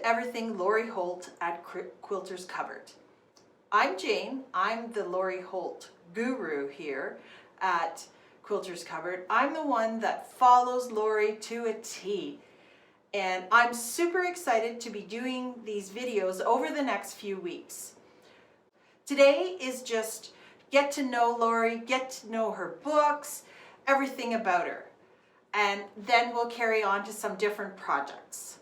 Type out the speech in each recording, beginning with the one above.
to everything Lori Holt at Quilters Covered. I'm Jane. I'm the Lori Holt guru here at Quilters Covered. I'm the one that follows Lori to a T. And I'm super excited to be doing these videos over the next few weeks. Today is just get to know Lori, get to know her books, everything about her. And then we'll carry on to some different projects.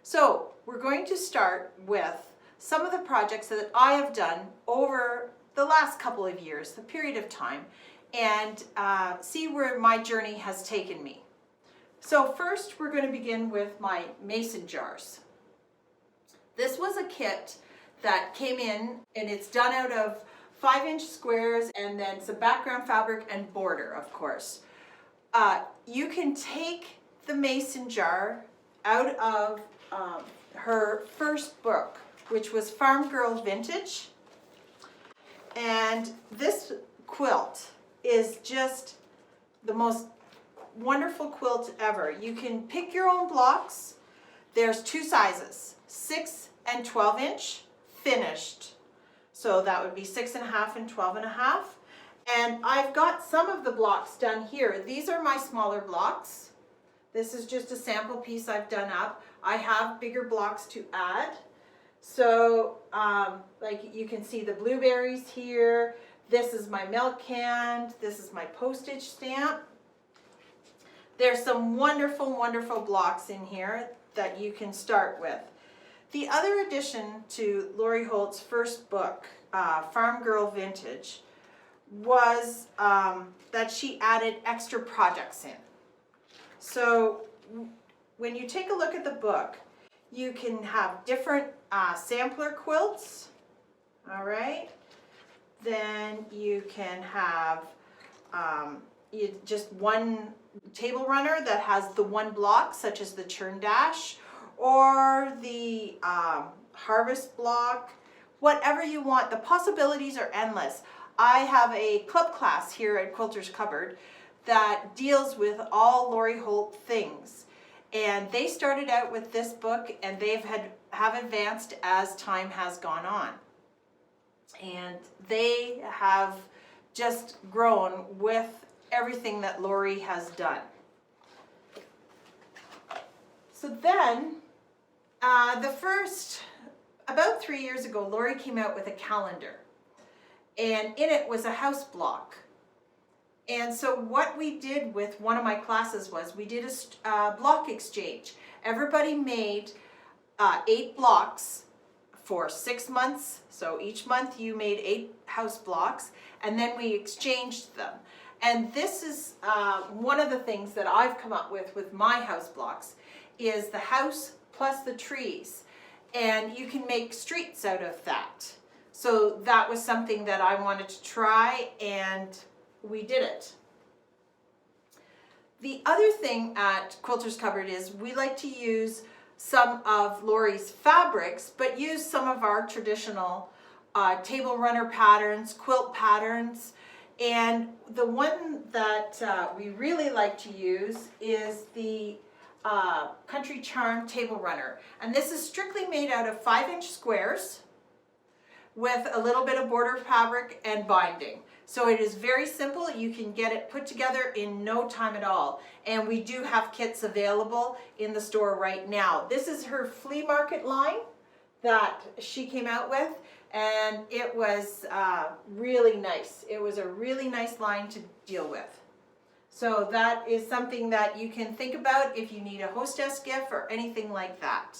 So we're going to start with some of the projects that I have done over the last couple of years, the period of time, and see where my journey has taken me. So first we're going to begin with my mason jars. This was a kit that came in, and it's done out of 5-inch squares and then some background fabric and border, of course. You can take the mason jar out of her first book, which was Farm Girl Vintage. And this quilt is just the most wonderful quilt ever. You can pick your own blocks. There's two sizes, 6 and 12 inch finished. So that would be 6.5 and 12.5. And I've got some of the blocks done here. These are my smaller blocks. This is just a sample piece I've done up. I have bigger blocks to add. So like you can see the blueberries here. This is my milk can. This is my postage stamp. There's some wonderful, wonderful blocks in here that you can start with. The other addition to Lori Holt's first book, Farm Girl Vintage, was that she added extra projects in. So when you take a look at the book, you can have different sampler quilts, all right? Then you can have just one table runner that has the one block, such as the churn dash, or the harvest block, whatever you want. The possibilities are endless. I have a club class here at Quilters Covered that deals with all Lori Holt things. And they started out with this book, and have advanced as time has gone on. And they have just grown with everything that Lori has done. So then, about 3 years ago, Lori came out with a calendar. And in it was a house block. And so what we did with one of my classes was we did a block exchange. Everybody made 8 blocks for 6 months. So each month you made 8 house blocks, and then we exchanged them. And this is one of the things that I've come up with my house blocks, is the house plus the trees. And you can make streets out of that. So that was something that I wanted to try, and we did it. The other thing at Quilters Covered is we like to use some of Lori's fabrics, but use some of our traditional table runner patterns, quilt patterns. And the one that we really like to use is the Country Charm table runner. And this is strictly made out of 5-inch squares with a little bit of border fabric and binding. So it is very simple. You can get it put together in no time at all. And we do have kits available in the store right now. This is her flea market line that she came out with, and it was really nice. It was a really nice line to deal with. So that is something that you can think about if you need a hostess gift or anything like that.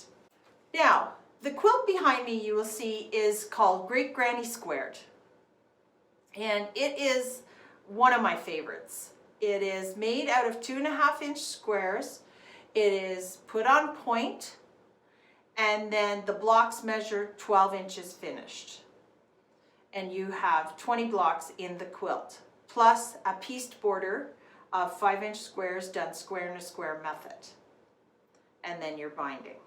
Now, the quilt behind me, you will see, is called Great Granny Squared. And it is one of my favorites. It is made out of 2.5-inch squares. It is put on point, and then the blocks measure 12 inches finished. And you have 20 blocks in the quilt, plus a pieced border of 5-inch squares done square in a square method. And then your binding.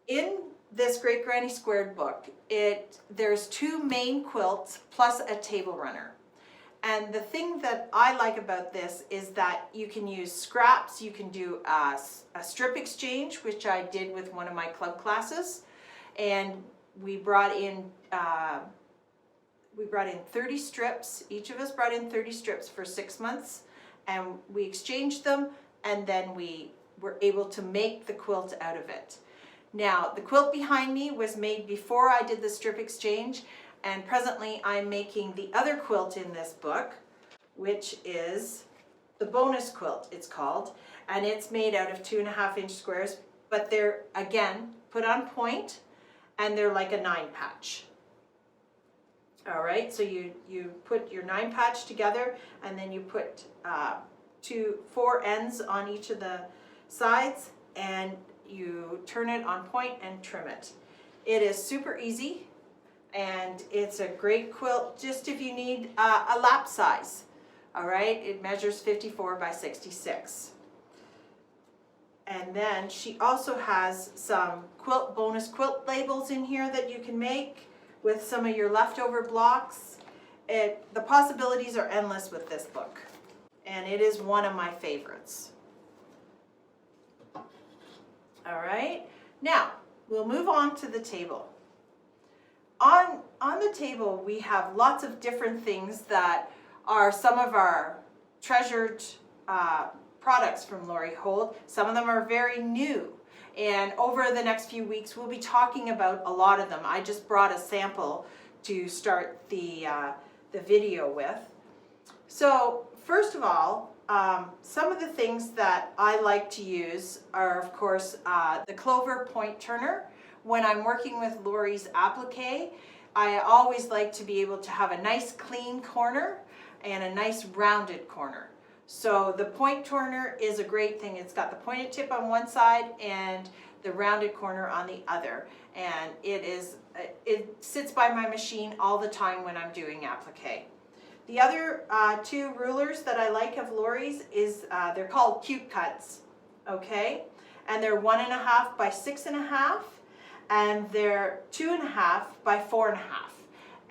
In this Great Granny Squared book, there's 2 main quilts plus a table runner. And the thing that I like about this is that you can use scraps, you can do a strip exchange, which I did with one of my club classes, and we brought in 30 strips. Each of us brought in 30 strips for 6 months, and we exchanged them, and then we were able to make the quilt out of it. Now, the quilt behind me was made before I did the strip exchange, and presently I'm making the other quilt in this book, which is the bonus quilt, it's called, and it's made out of 2.5-inch squares, but they're, again, put on point, and they're like a 9 patch. All right, so you put your 9 patch together, and then you put 4 ends on each of the sides, and you turn it on point and trim it. It is super easy, and it's a great quilt just if you need a lap size. All right, it measures 54 by 66. And then she also has some bonus quilt labels in here that you can make with some of your leftover blocks. The possibilities are endless with this book, and it is one of my favorites. All right, now we'll move on to the table. On the table, we have lots of different things that are some of our treasured products from Lori Holt. Some of them are very new, and over the next few weeks we'll be talking about a lot of them. I just brought a sample to start the video with. So first of all, some of the things that I like to use are, of course, the clover point turner. When I'm working with Lori's applique, I always like to be able to have a nice clean corner and a nice rounded corner. So the point turner is a great thing. It's got the pointed tip on one side and the rounded corner on the other. And it sits by my machine all the time when I'm doing applique. The other 2 rulers that I like of Lori's is, they're called Cute Cuts, okay? And they're 1.5 by 6.5, and they're 2.5 by 4.5.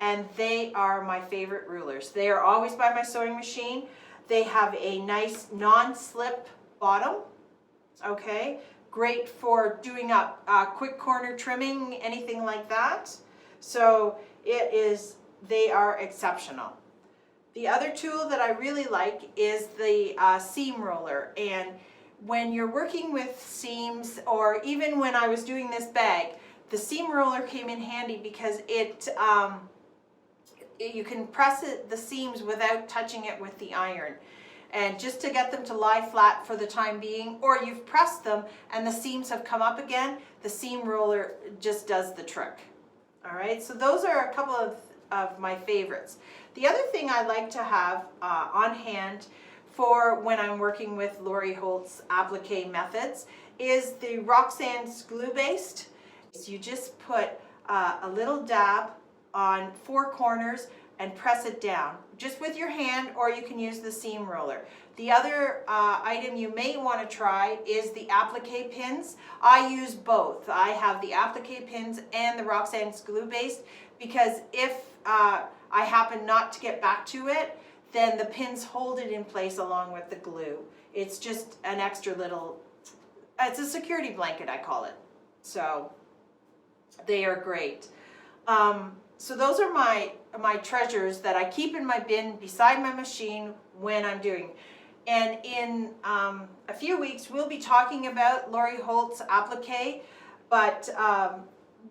And they are my favorite rulers. They are always by my sewing machine. They have a nice non-slip bottom, okay? Great for doing up quick corner trimming, anything like that. So they are exceptional. The other tool that I really like is the seam roller, and when you're working with seams, or even when I was doing this bag, the seam roller came in handy because you can press the seams without touching it with the iron, and just to get them to lie flat for the time being, or you've pressed them and the seams have come up again, the seam roller just does the trick. All right, so those are a couple of my favorites. The other thing I like to have on hand for when I'm working with Lori Holt's applique methods is the Roxanne's glue based. So you just put a little dab on 4 corners and press it down, just with your hand, or you can use the seam roller. The other item you may want to try is the applique pins. I use both. I have the applique pins and the Roxanne's glue based, because if I happen not to get back to it, then the pins hold it in place along with the glue. It's just an extra little, it's a security blanket, I call it. So they are great. So those are my treasures that I keep in my bin beside my machine when I'm doing. And in a few weeks, we'll be talking about Lori Holt's applique, but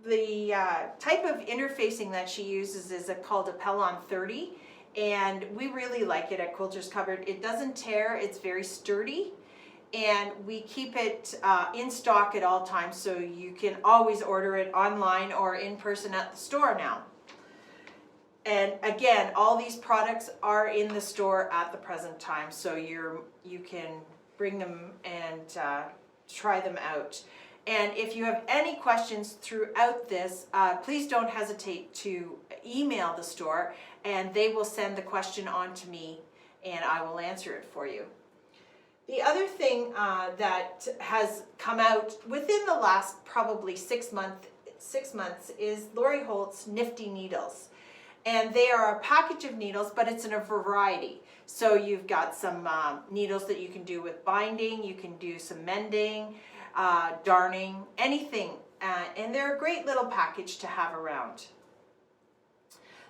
the type of interfacing that she uses is called a Pellon 30, and we really like it at Quilters Cupboard. It doesn't tear, it's very sturdy, and we keep it in stock at all times, so you can always order it online or in person at the store now. And again, all these products are in the store at the present time, so you can bring them and try them out. And if you have any questions throughout this, please don't hesitate to email the store, and they will send the question on to me and I will answer it for you. The other thing that has come out within the last probably 6 months is Lori Holt's Nifty Needles. And they are a package of needles, but it's in a variety. So you've got some needles that you can do with binding, you can do some mending, darning, anything. And they're a great little package to have around.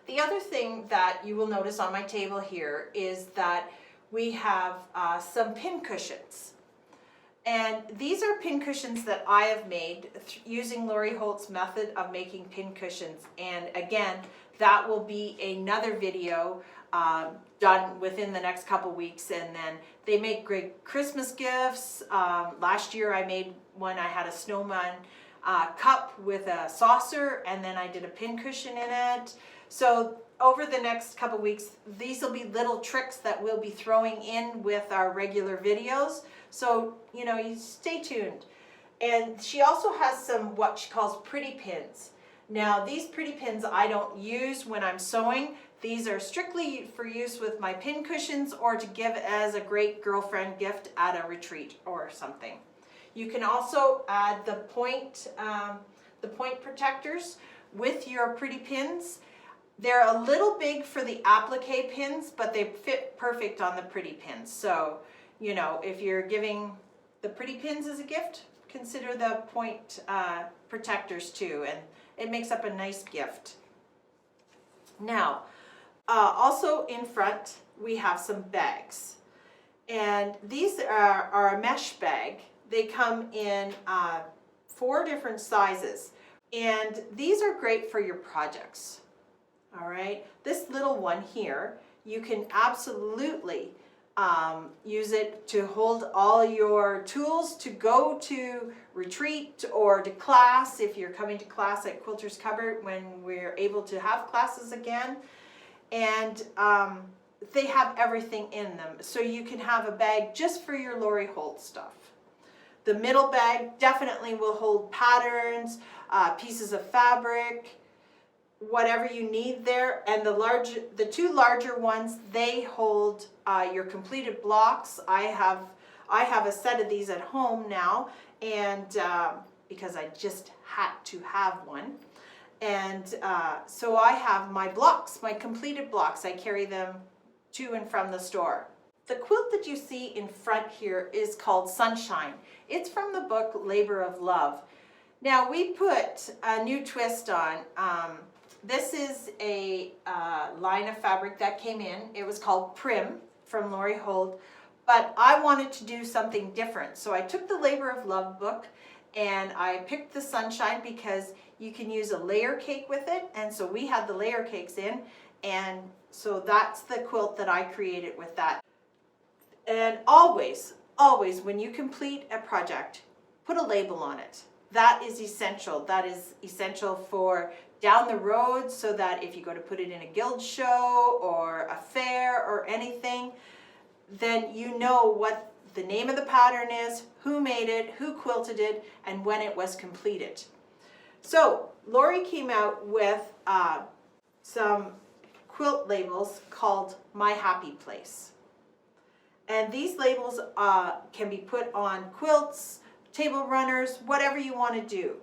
The other thing that you will notice on my table here is that we have some pin cushions. And these are pin cushions that I have made using Lori Holt's method of making pin cushions. And again, that will be another video done within the next couple weeks. And then they make great Christmas gifts. Last year I made one, I had a snowman cup with a saucer, and then I did a pin cushion in it. So over the next couple weeks, these will be little tricks that we'll be throwing in with our regular videos. So, you know, you stay tuned. And she also has some what she calls pretty pins. Now, these pretty pins I don't use when I'm sewing. These are strictly for use with my pin cushions or to give as a great girlfriend gift at a retreat or something. You can also add the point protectors with your pretty pins. They're a little big for the applique pins, but they fit perfect on the pretty pins. So, you know, if you're giving the pretty pins as a gift, consider the point protectors too, and it makes up a nice gift. Now, also in front, we have some bags. And these are a mesh bag. They come in 4 different sizes. And these are great for your projects. All right, this little one here, you can absolutely use it to hold all your tools to go to retreat or to class if you're coming to class at Quilters Cupboard when we're able to have classes again. And they have everything in them. So you can have a bag just for your Lori Holt stuff. The middle bag definitely will hold patterns, pieces of fabric, whatever you need there. And the 2 larger ones, they hold your completed blocks. I have a set of these at home now, and because I just had to have one. And so I have my blocks, my completed blocks. I carry them to and from the store. The quilt that you see in front here is called Sunshine. It's from the book Labor of Love. Now we put a new twist on. This is a line of fabric that came in. It was called Prim from Lori Holt, but I wanted to do something different. So I took the Labor of Love book and I picked the Sunshine because you can use a layer cake with it. And so we had the layer cakes in, and so that's the quilt that I created with that. And always, always when you complete a project, put a label on it. That is essential. That is essential for down the road, so that if you go to put it in a guild show or a fair or anything, then you know what the name of the pattern is, who made it, who quilted it, and when it was completed. So Lori came out with some quilt labels called My Happy Place. And these labels can be put on quilts, table runners, whatever you want to do.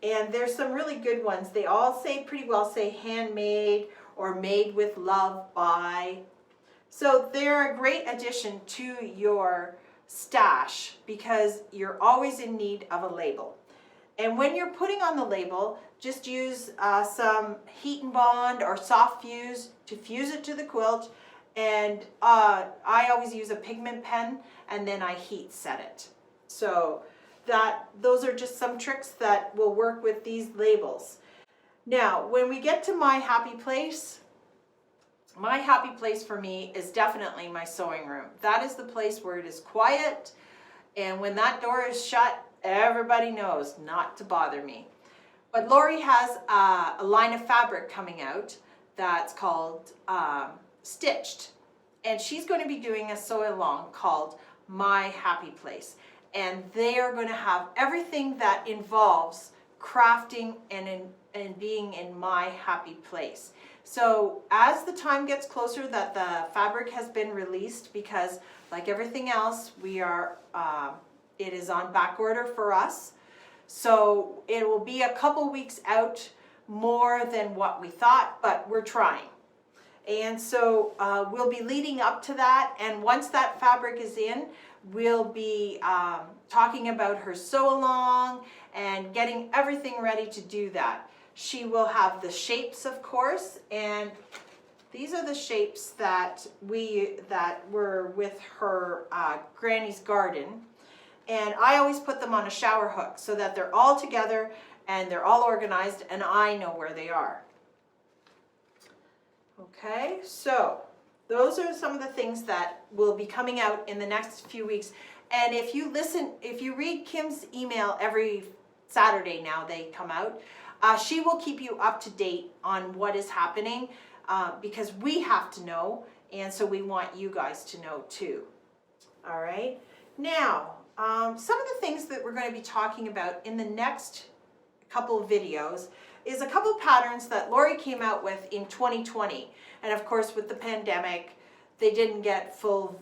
And there's some really good ones. They all say pretty well say handmade or made with love by. So they're a great addition to your stash because you're always in need of a label. And when you're putting on the label, just use some heat and bond or soft fuse to fuse it to the quilt. And I always use a pigment pen, and then I heat set it. So those are just some tricks that will work with these labels. Now, when we get to my happy place for me is definitely my sewing room. That is the place where it is quiet, and when that door is shut, everybody knows not to bother me. But Lori has a line of fabric coming out that's called Stitched, and she's going to be doing a sew along called My Happy Place. And they are going to have everything that involves crafting and being in my happy place. So as the time gets closer that the fabric has been released, because like everything else, it is on back order for us. So it will be a couple weeks out more than what we thought, but we're trying. And so we'll be leading up to that, and once that fabric is in, we'll be talking about her sew along and getting everything ready to do that. She will have the shapes, of course, and these are the shapes that were with her Granny's garden. And I always put them on a shower hook so that they're all together and they're all organized and I know where they are. Okay, so those are some of the things that will be coming out in the next few weeks. And if you read Kim's email every Saturday now, they come out, she will keep you up to date on what is happening because we have to know, and so we want you guys to know too. All right, now some of the things that we're going to be talking about in the next couple of videos is a couple patterns that Lori came out with in 2020. And of course, with the pandemic, they didn't get full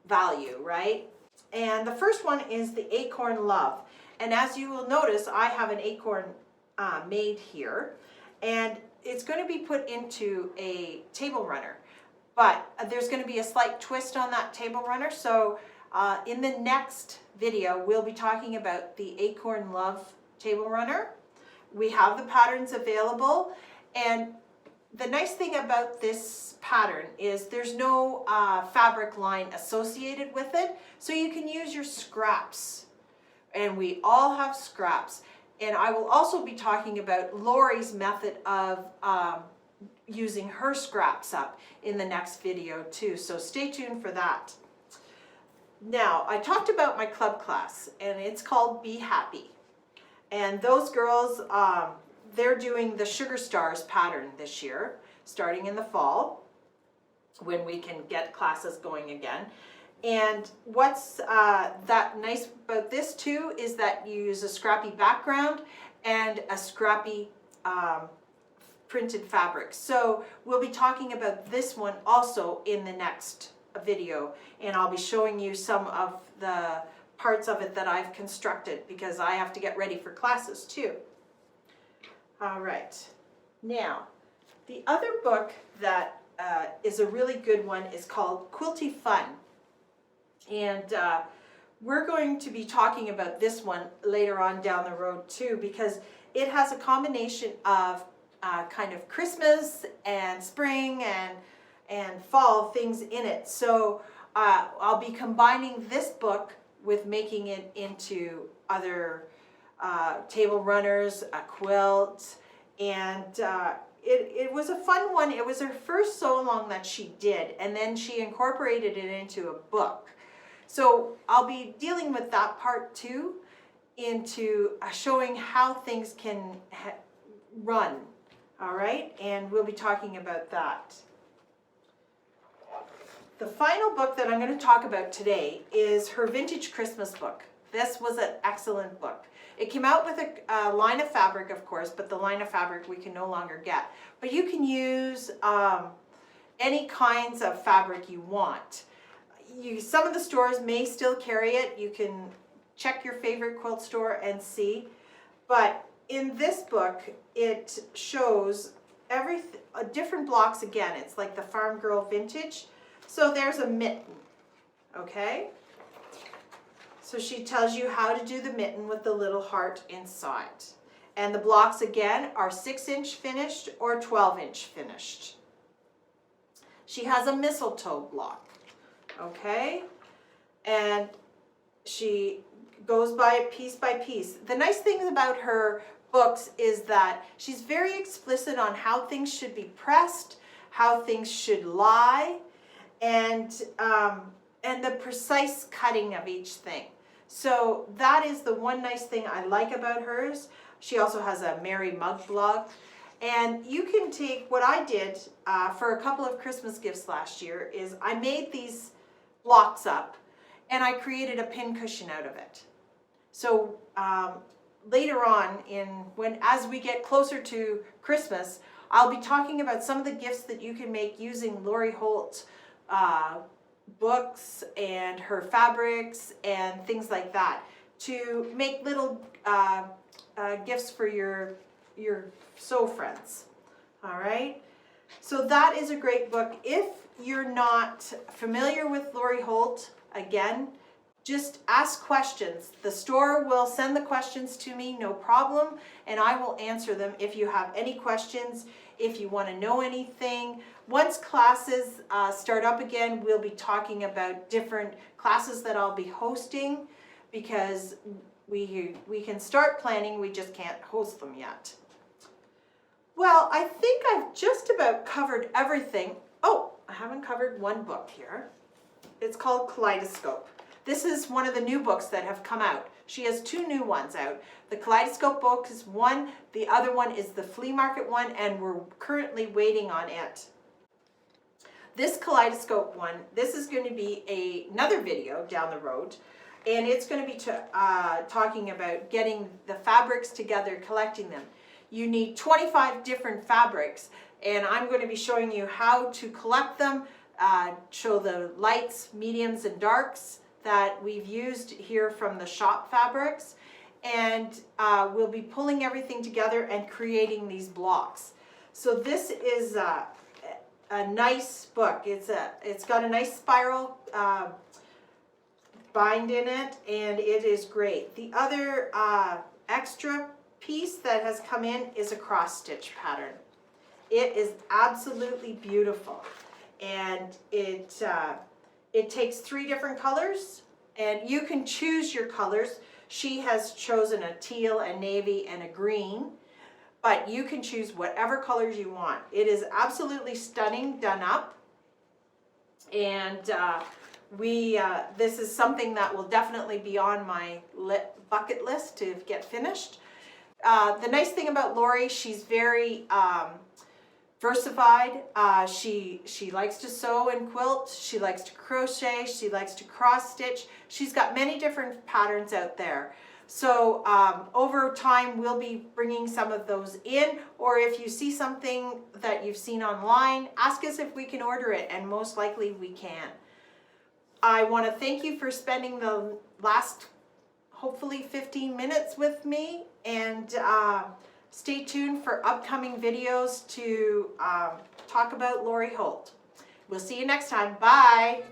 value, right? And the first one is the Acorn Love. And as you will notice, I have an acorn made here. And it's going to be put into a table runner. But there's going to be a slight twist on that table runner. So in the next video, we'll be talking about the Acorn Love table runner. We have the patterns available, and the nice thing about this pattern is there's no fabric line associated with it, so you can use your scraps, and we all have scraps. And I will also be talking about Lori's method of using her scraps up in the next video too, so stay tuned for that. Now, I talked about my club class, and it's called Be Happy. And those girls, they're doing the Sugar Stars pattern this year, starting in the fall, when we can get classes going again. And what's that nice about this too is that you use a scrappy background and a scrappy printed fabric. So we'll be talking about this one also in the next video, and I'll be showing you some of the parts of it that I've constructed because I have to get ready for classes too. All right, now the other book that is a really good one is called Quilty Fun, and we're going to be talking about this one later on down the road too because it has a combination of kind of Christmas and spring and fall things in it. So I'll be combining this book with making it into other table runners, a quilt, and it was a fun one. It was her first sew-along that she did, and then she incorporated it into a book. So I'll be dealing with that part too, into showing how things can run, all right? And we'll be talking about that. The final book that I'm going to talk about today is her Vintage Christmas book. This was an excellent book. It came out with a line of fabric, of course, but the line of fabric we can no longer get. But you can use any kinds of fabric you want. Some of the stores may still carry it. You can check your favorite quilt store and see. But in this book, it shows different blocks again. It's like the Farm Girl Vintage. So there's a mitten, okay? So she tells you how to do the mitten with the little heart inside. And the blocks again are 6-inch finished or 12-inch finished. She has a mistletoe block, okay? And she goes by it piece by piece. The nice thing about her books is that she's very explicit on how things should be pressed, how things should lie, and the precise cutting of each thing. So that is the one nice thing I like about hers. She also has a Merry Mug blog. And you can take what I did for a couple of Christmas gifts last year is I made these blocks up and I created a pin cushion out of it. So later on, as we get closer to Christmas, I'll be talking about some of the gifts that you can make using Lori Holt books and her fabrics and things like that to make little gifts for your sew friends. All right. So that is a great book. If you're not familiar with Lori Holt, again, just ask questions. The store will send the questions to me, no problem, and I will answer them if you have any questions, if you want to know anything. Once classes start up again, we'll be talking about different classes that I'll be hosting, because we can start planning, we just can't host them yet. Well, I think I've just about covered everything. Oh, I haven't covered one book here. It's called Kaleidoscope. This is one of the new books that have come out. She has 2 new ones out. The Kaleidoscope book is one, the other one is the flea market one, and we're currently waiting on it. This Kaleidoscope one, this is going to be another video down the road, and it's going to be talking about getting the fabrics together, collecting them. You need 25 different fabrics, and I'm going to be showing you how to collect them, show the lights, mediums, and darks that we've used here from the shop fabrics, and we'll be pulling everything together and creating these blocks. So this is a nice book. It's got a nice spiral bind in it, and it is great. The other extra piece that has come in is a cross stitch pattern. It is absolutely beautiful, and it takes 3 different colors, and you can choose your colors. She has chosen a teal, a navy, and a green, but you can choose whatever colors you want. It is absolutely stunning done up, and this is something that will definitely be on my bucket list to get finished. The nice thing about Lori, she's very versified. She likes to sew and quilt. She likes to crochet. She likes to cross stitch. She's got many different patterns out there. So over time, we'll be bringing some of those in, or if you see something that you've seen online, ask us if we can order it, and most likely we can. I want to thank you for spending the last, hopefully 15 minutes with me, and stay tuned for upcoming videos to talk about Lori Holt. We'll see you next time. Bye.